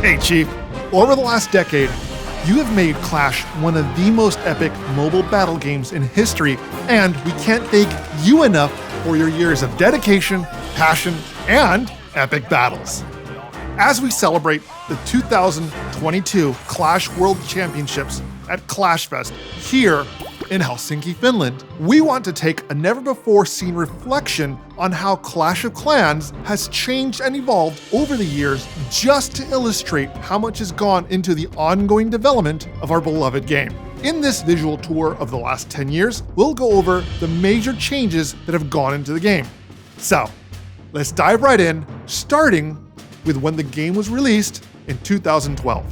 Hey Chief, over the last decade, you have made Clash one of the most epic mobile battle games in history, and we can't thank you enough for your years of dedication, passion, and epic battles. As we celebrate the 2022 Clash World Championships at clashfest here in Helsinki, Finland, we want to take a never-before-seen reflection on how Clash of Clans has changed and evolved over the years, just to illustrate how much has gone into the ongoing development of our beloved game. In this visual tour of the last 10 years, we'll go over the major changes that have gone into the game. So, let's dive right in, starting with when the game was released in 2012.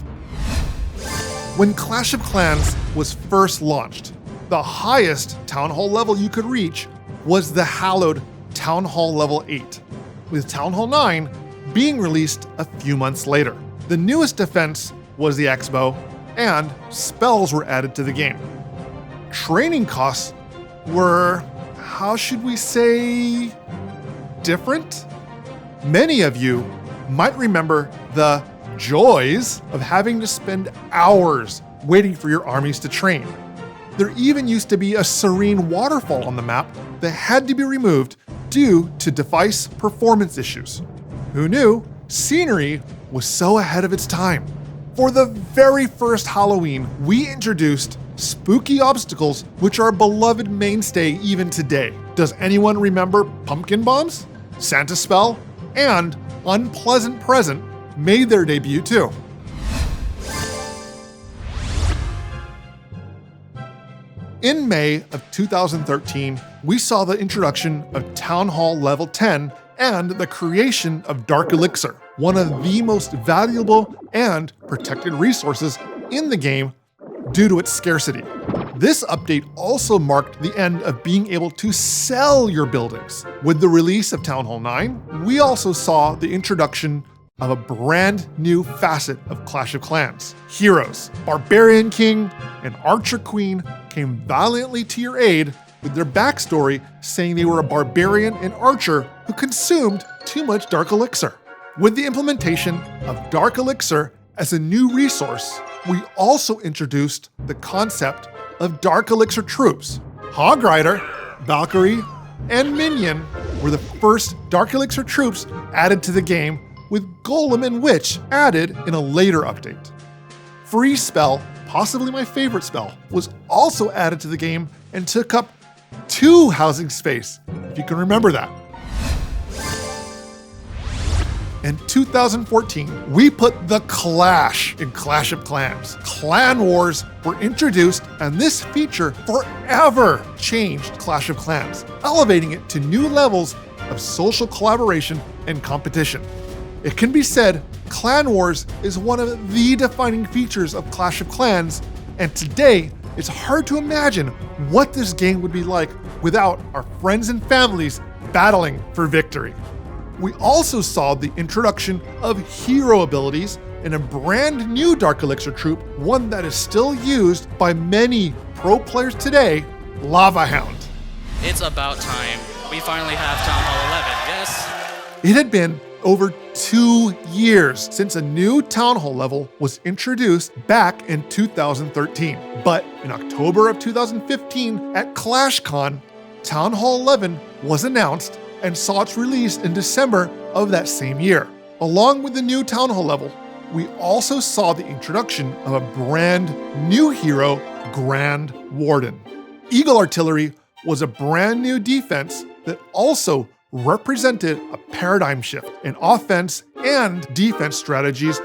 When Clash of Clans was first launched, the highest Town Hall level you could reach was the hallowed Town Hall level 8, with Town Hall 9 being released a few months later. The newest defense was the X-Bow, and spells were added to the game. Training costs were, how should we say, different? Many of you might remember the joys of having to spend hours waiting for your armies to train. There even used to be a serene waterfall on the map that had to be removed due to device performance issues. Who knew scenery was so ahead of its time? For the very first Halloween, we introduced spooky obstacles, which are a beloved mainstay even today. Does anyone remember pumpkin bombs? Santa spell and unpleasant present made their debut too. In May of 2013, we saw the introduction of Town Hall Level 10 and the creation of Dark Elixir, one of the most valuable and protected resources in the game due to its scarcity. This update also marked the end of being able to sell your buildings. With the release of Town Hall 9, we also saw the introduction of a brand new facet of Clash of Clans. Heroes, Barbarian King and Archer Queen came valiantly to your aid with their backstory saying they were a barbarian and archer who consumed too much Dark Elixir. With the implementation of Dark Elixir as a new resource, we also introduced the concept of Dark Elixir troops. Hog Rider, Valkyrie, and Minion were the first Dark Elixir troops added to the game, with Golem and Witch added in a later update. Freeze Spell, possibly my favorite spell, was also added to the game and took up 2 housing space, if you can remember that. In 2014, we put the Clash in Clash of Clans. Clan Wars were introduced, and this feature forever changed Clash of Clans, elevating it to new levels of social collaboration and competition. It can be said Clan Wars is one of the defining features of Clash of Clans, and today it's hard to imagine what this game would be like without our friends and families battling for victory. We also saw the introduction of hero abilities in a brand new Dark Elixir troop, one that is still used by many pro players today, Lava Hound. It's about time. We finally have Town Hall 11, yes? It had been over 2 years since a new Town Hall level was introduced back in 2013. But in October of 2015 at ClashCon, Town Hall 11 was announced and saw its release in December of that same year. Along with the new Town Hall level, we also saw the introduction of a brand new hero, Grand Warden. Eagle Artillery was a brand new defense that also represented a paradigm shift in offense and defense strategies,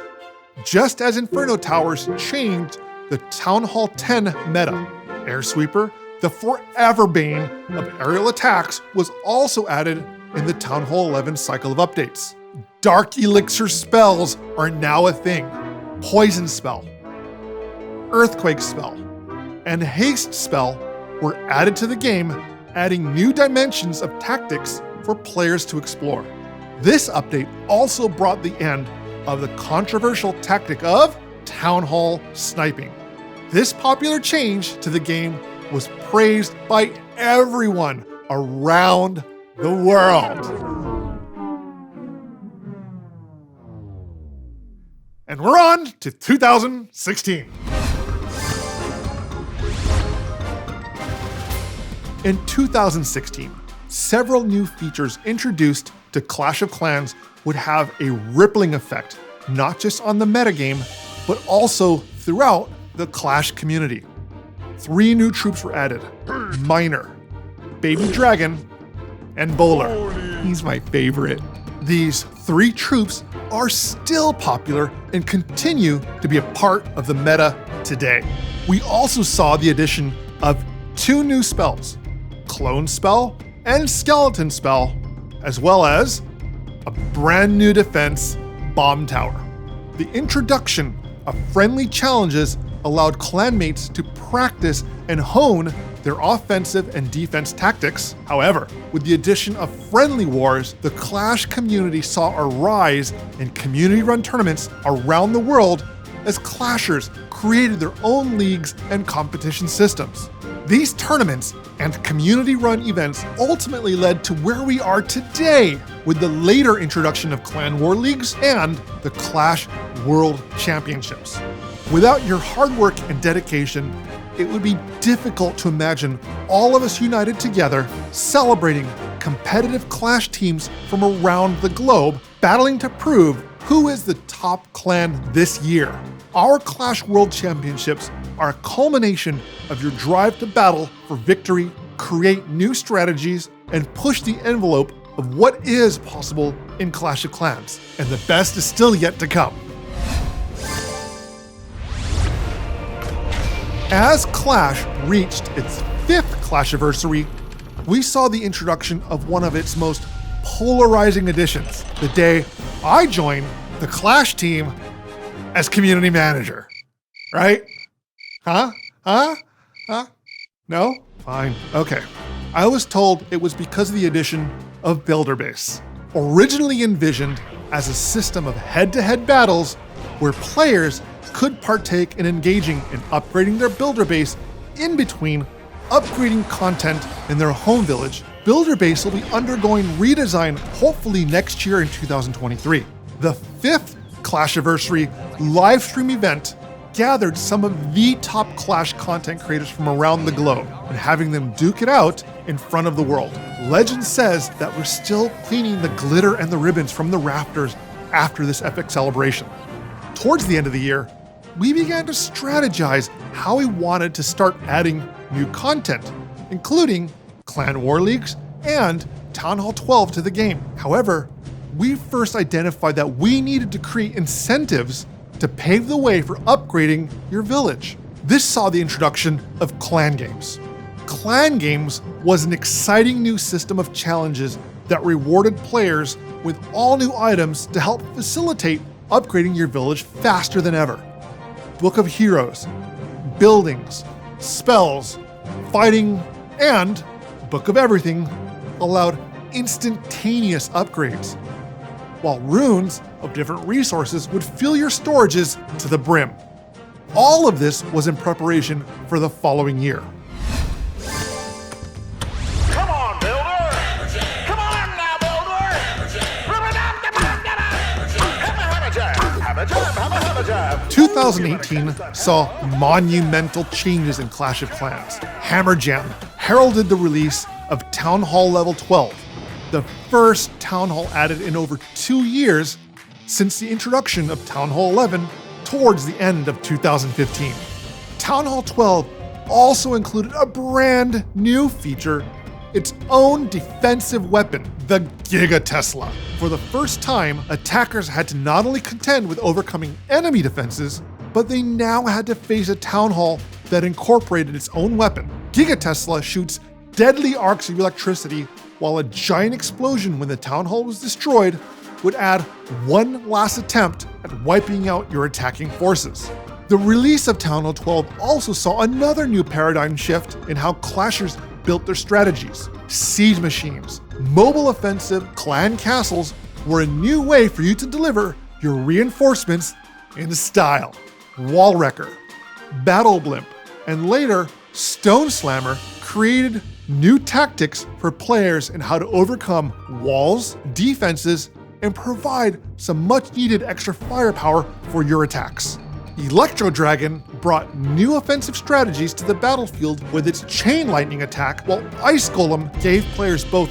just as Inferno Towers changed the Town Hall 10 meta. Air Sweeper, the forever bane of aerial attacks, was also added in the Town Hall 11 cycle of updates. Dark Elixir spells are now a thing. Poison Spell, Earthquake Spell, and Haste Spell were added to the game, adding new dimensions of tactics for players to explore. This update also brought the end of the controversial tactic of Town Hall sniping. This popular change to the game was praised by everyone around the world. And we're on to 2016. In 2016, several new features introduced to Clash of Clans would have a rippling effect, not just on the metagame, but also throughout the Clash community. 3 new troops were added: Miner, Baby Dragon, and Bowler. He's my favorite. These 3 troops are still popular and continue to be a part of the meta today. We also saw the addition of 2 new spells, Clone Spell and Skeleton Spell, as well as a brand new defense, Bomb Tower. The introduction of friendly challenges allowed clanmates to practice and hone their offensive and defense tactics. However, with the addition of friendly wars, the Clash community saw a rise in community-run tournaments around the world as Clashers created their own leagues and competition systems. These tournaments and community-run events ultimately led to where we are today with the later introduction of Clan War Leagues and the Clash World Championships. Without your hard work and dedication, it would be difficult to imagine all of us united together, celebrating competitive Clash teams from around the globe, battling to prove who is the top clan this year. Our Clash World Championships are a culmination of your drive to battle for victory, create new strategies, and push the envelope of what is possible in Clash of Clans. And the best is still yet to come. As Clash reached its 5th Clashiversary, we saw the introduction of one of its most polarizing additions, the day I joined the Clash team as community manager. Right? Huh? No? Fine. Okay. I was told it was because of the addition of Builder Base, originally envisioned as a system of head-to-head battles where players could partake in engaging in upgrading their builder base in between upgrading content in their home village. Builder Base will be undergoing redesign hopefully next year in 2023. The 5th Clashiversary livestream event gathered some of the top Clash content creators from around the globe and having them duke it out in front of the world. Legend says that we're still cleaning the glitter and the ribbons from the rafters after this epic celebration. Towards the end of the year, we began to strategize how we wanted to start adding new content, including Clan War Leagues and Town Hall 12 to the game. However, we first identified that we needed to create incentives to pave the way for upgrading your village. This saw the introduction of Clan Games. Clan Games was an exciting new system of challenges that rewarded players with all new items to help facilitate upgrading your village faster than ever. Book of Heroes, buildings, spells, fighting, and Book of Everything allowed instantaneous upgrades, while runes of different resources would fill your storages to the brim. All of this was in preparation for the following year. Come on, builder! Come on now, builder! Have a jab! 2018 saw monumental changes in Clash of Clans. Hammer Jam heralded the release of Town Hall Level 12, the first Town Hall added in over 2 years since the introduction of Town Hall 11 towards the end of 2015. Town Hall 12 also included a brand new feature, its own defensive weapon, the Giga Tesla. For the first time, attackers had to not only contend with overcoming enemy defenses, but they now had to face a Town Hall that incorporated its own weapon. Giga Tesla shoots deadly arcs of electricity, while a giant explosion when the Town Hall was destroyed would add one last attempt at wiping out your attacking forces. The release of Town Hall 12 also saw another new paradigm shift in how Clashers built their strategies. Siege machines, mobile offensive clan castles were a new way for you to deliver your reinforcements in style. Wall Wrecker, Battle Blimp, and later Stone Slammer created new tactics for players in how to overcome walls, defenses, and provide some much-needed extra firepower for your attacks. Electro Dragon brought new offensive strategies to the battlefield with its Chain Lightning attack, while Ice Golem gave players both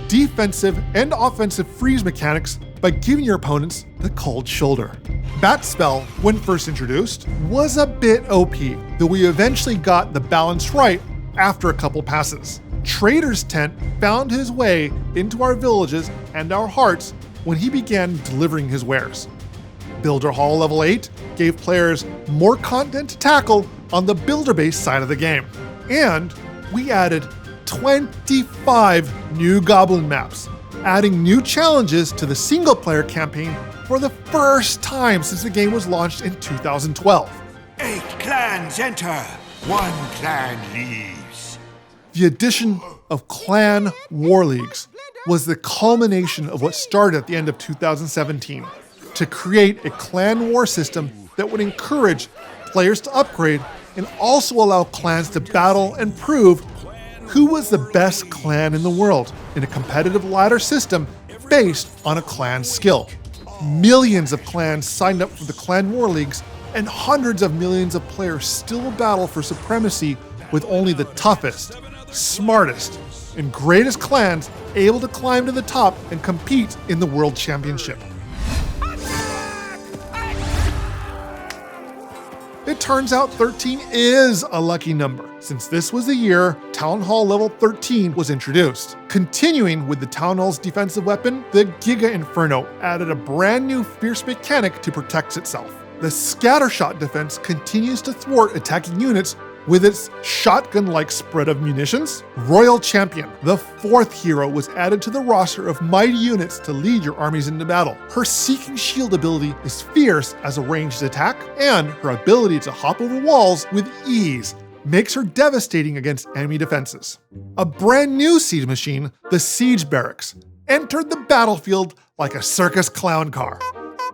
defensive and offensive freeze mechanics by giving your opponents the cold shoulder. Bat Spell, when first introduced, was a bit OP, though we eventually got the balance right after a couple passes. Trader's Tent found his way into our villages and our hearts when he began delivering his wares. Builder Hall level 8 gave players more content to tackle on the builder base side of the game. And we added 25 new goblin maps, adding new challenges to the single player campaign for the first time since the game was launched in 2012. 8 clans enter, 1 clan leaves. The addition of Clan War Leagues was the culmination of what started at the end of 2017 to create a clan war system that would encourage players to upgrade and also allow clans to battle and prove who was the best clan in the world in a competitive ladder system based on a clan's skill. Millions of clans signed up for the Clan War Leagues, and hundreds of millions of players still battle for supremacy with only the toughest, smartest, and greatest clans able to climb to the top and compete in the World Championship. It turns out 13 is a lucky number, since this was the year Town Hall level 13 was introduced. Continuing with the Town Hall's defensive weapon, the Giga Inferno added a brand new fierce mechanic to protect itself. The Scattershot defense continues to thwart attacking units with its shotgun-like spread of munitions. Royal Champion, the 4th hero, was added to the roster of mighty units to lead your armies into battle. Her Seeking Shield ability is fierce as a ranged attack, and her ability to hop over walls with ease makes her devastating against enemy defenses. A brand new siege machine, the Siege Barracks, entered the battlefield like a circus clown car.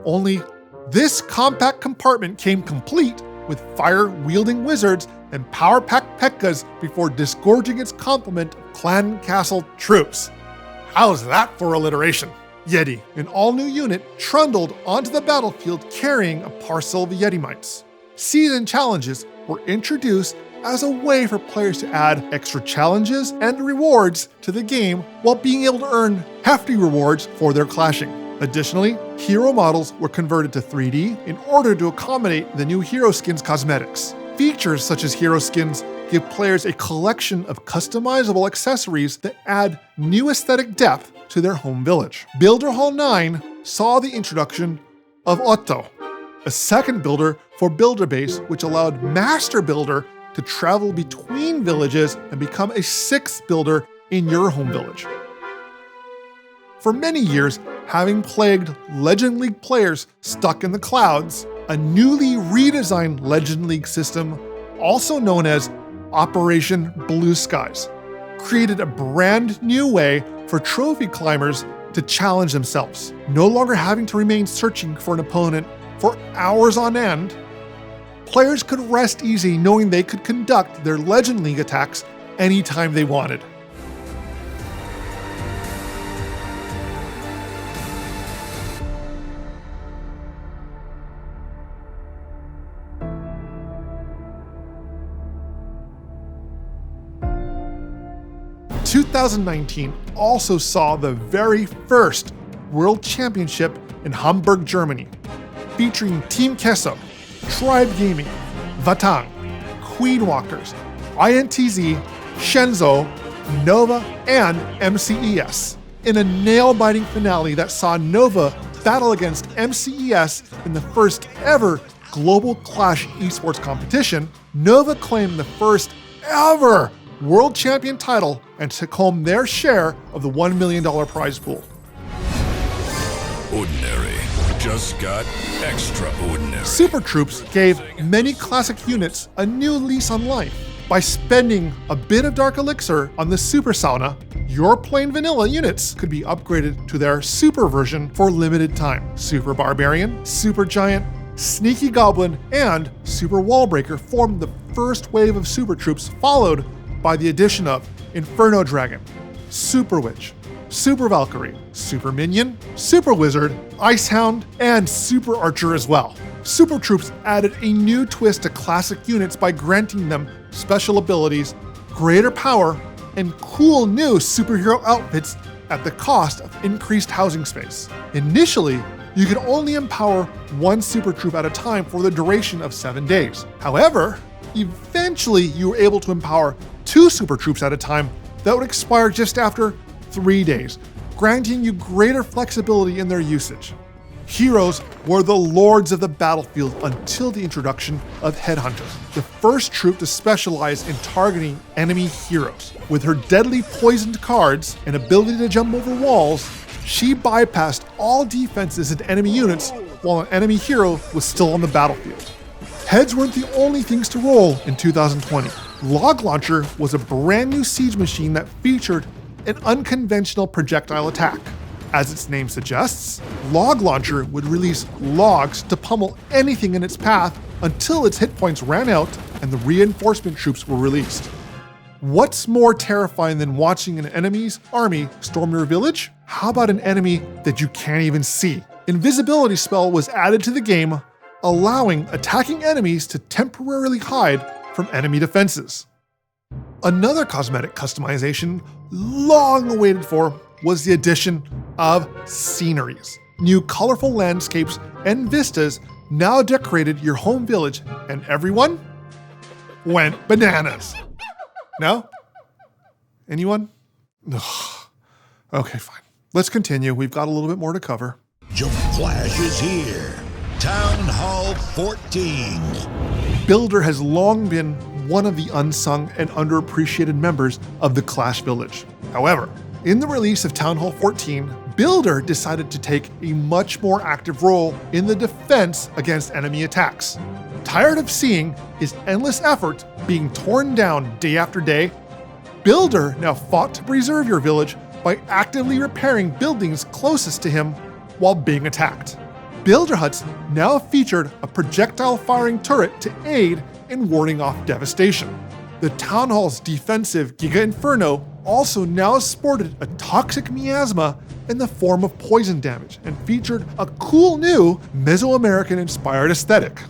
Only this compact compartment came complete with fire-wielding wizards and power-packed P.E.K.K.A.s before disgorging its complement of clan castle troops. How's that for alliteration? Yeti, an all-new unit, trundled onto the battlefield carrying a parcel of Yeti mites. Season challenges were introduced as a way for players to add extra challenges and rewards to the game while being able to earn hefty rewards for their clashing. Additionally, hero models were converted to 3D in order to accommodate the new hero skins cosmetics. Features such as hero skins give players a collection of customizable accessories that add new aesthetic depth to their home village. Builder Hall 9 saw the introduction of Otto, a second builder for Builder Base, which allowed Master Builder to travel between villages and become a 6th builder in your home village. For many years, having plagued Legend League players stuck in the clouds, a newly redesigned Legend League system, also known as Operation Blue Skies, created a brand new way for trophy climbers to challenge themselves. No longer having to remain searching for an opponent for hours on end, players could rest easy knowing they could conduct their Legend League attacks anytime they wanted. – 2019 also saw the very first World Championship in Hamburg, Germany, featuring Team Kesso, Tribe Gaming, Vatang, Queenwalkers, INTZ, Shenzhou, Nova, and MCES, in a nail-biting finale that saw Nova battle against MCES in the first ever Global Clash esports competition. Nova claimed the first ever World Champion title and took home their share of the $1 million prize pool. Ordinary just got extraordinary. Super Troops gave many classic units a new lease on life. By spending a bit of Dark Elixir on the Super Sauna, your plain vanilla units could be upgraded to their Super version for limited time. Super Barbarian, Super Giant, Sneaky Goblin, and Super Wallbreaker formed the first wave of Super Troops, followed by the addition of Inferno Dragon, Super Witch, Super Valkyrie, Super Minion, Super Wizard, Ice Hound, and Super Archer as well. Super Troops added a new twist to classic units by granting them special abilities, greater power, and cool new superhero outfits at the cost of increased housing space. Initially, you could only empower one Super Troop at a time for the duration of 7 days. However, eventually you were able to empower 2 Super Troops at a time that would expire just after 3 days, granting you greater flexibility in their usage. Heroes were the lords of the battlefield until the introduction of Headhunters, the first troop to specialize in targeting enemy heroes. With her deadly poisoned cards and ability to jump over walls, she bypassed all defenses and enemy units while an enemy hero was still on the battlefield. Heads weren't the only things to roll in 2020. Log Launcher was a brand new siege machine that featured an unconventional projectile attack. As its name suggests, Log Launcher would release logs to pummel anything in its path until its hit points ran out and the reinforcement troops were released. What's more terrifying than watching an enemy's army storm your village? How about an enemy that you can't even see? Invisibility spell was added to the game, allowing attacking enemies to temporarily hide from enemy defenses. Another cosmetic customization long awaited for was the addition of sceneries. New colorful landscapes and vistas now decorated your home village, and everyone went bananas. No? Anyone? Ugh. Okay, fine. Let's continue. We've got a little bit more to cover. Jump Clash is here. Town Hall 14. Builder has long been one of the unsung and underappreciated members of the Clash Village. However, in the release of Town Hall 14, Builder decided to take a much more active role in the defense against enemy attacks. Tired of seeing his endless effort being torn down day after day, Builder now fought to preserve your village by actively repairing buildings closest to him while being attacked. Builder huts now featured a projectile firing turret to aid in warding off devastation. The Town Hall's defensive Giga Inferno also now sported a toxic miasma in the form of poison damage and featured a cool new Mesoamerican-inspired aesthetic.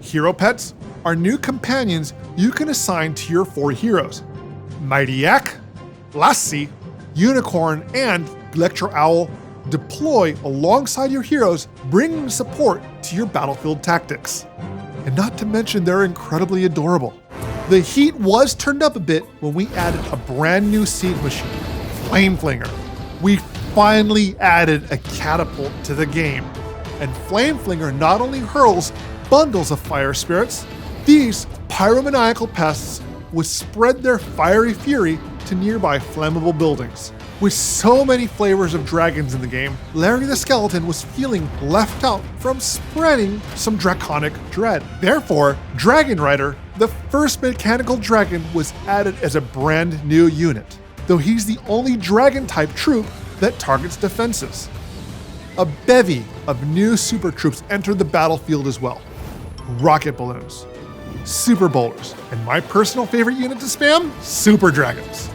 Hero pets are new companions you can assign to your 4 heroes: Mighty Yak, Lassie, Unicorn, and Electro Owl deploy alongside your heroes, bringing support to your battlefield tactics. And not to mention, they're incredibly adorable. The heat was turned up a bit when we added a brand new siege machine, Flame Flinger. We finally added a catapult to the game, and Flame Flinger not only hurls bundles of fire spirits, these pyromaniacal pests would spread their fiery fury to nearby flammable buildings. With so many flavors of dragons in the game, Larry the Skeleton was feeling left out from spreading some draconic dread. Therefore, Dragon Rider, the first mechanical dragon, was added as a brand new unit, though he's the only dragon-type troop that targets defenses. A bevy of new super troops entered the battlefield as well. Rocket balloons, super bowlers, and my personal favorite unit to spam, super dragons.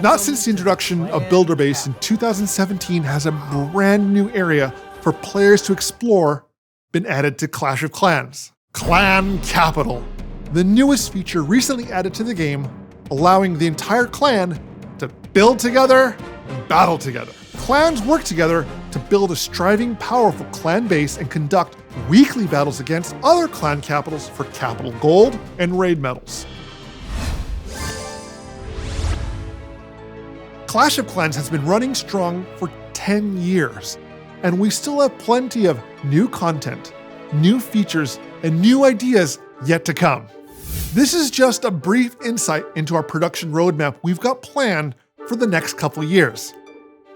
Not since the introduction of Builder Base in 2017 has a brand new area for players to explore been added to Clash of Clans. Clan Capital, the newest feature recently added to the game, allowing the entire clan to build together and battle together. Clans work together to build a striving, powerful clan base and conduct weekly battles against other clan capitals for capital gold and raid medals. Clash of Clans has been running strong for 10 years, and we still have plenty of new content, new features, and new ideas yet to come. This is just a brief insight into our production roadmap we've got planned for the next couple years.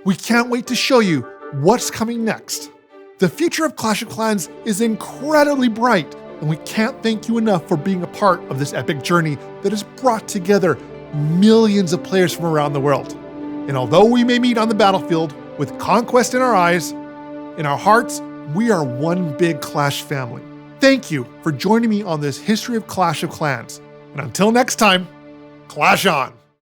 We can't wait to show you what's coming next. The future of Clash of Clans is incredibly bright, and we can't thank you enough for being a part of this epic journey that has brought together millions of players from around the world. And although we may meet on the battlefield with conquest in our eyes, in our hearts, we are one big Clash family. Thank you for joining me on this history of Clash of Clans. And until next time, clash on!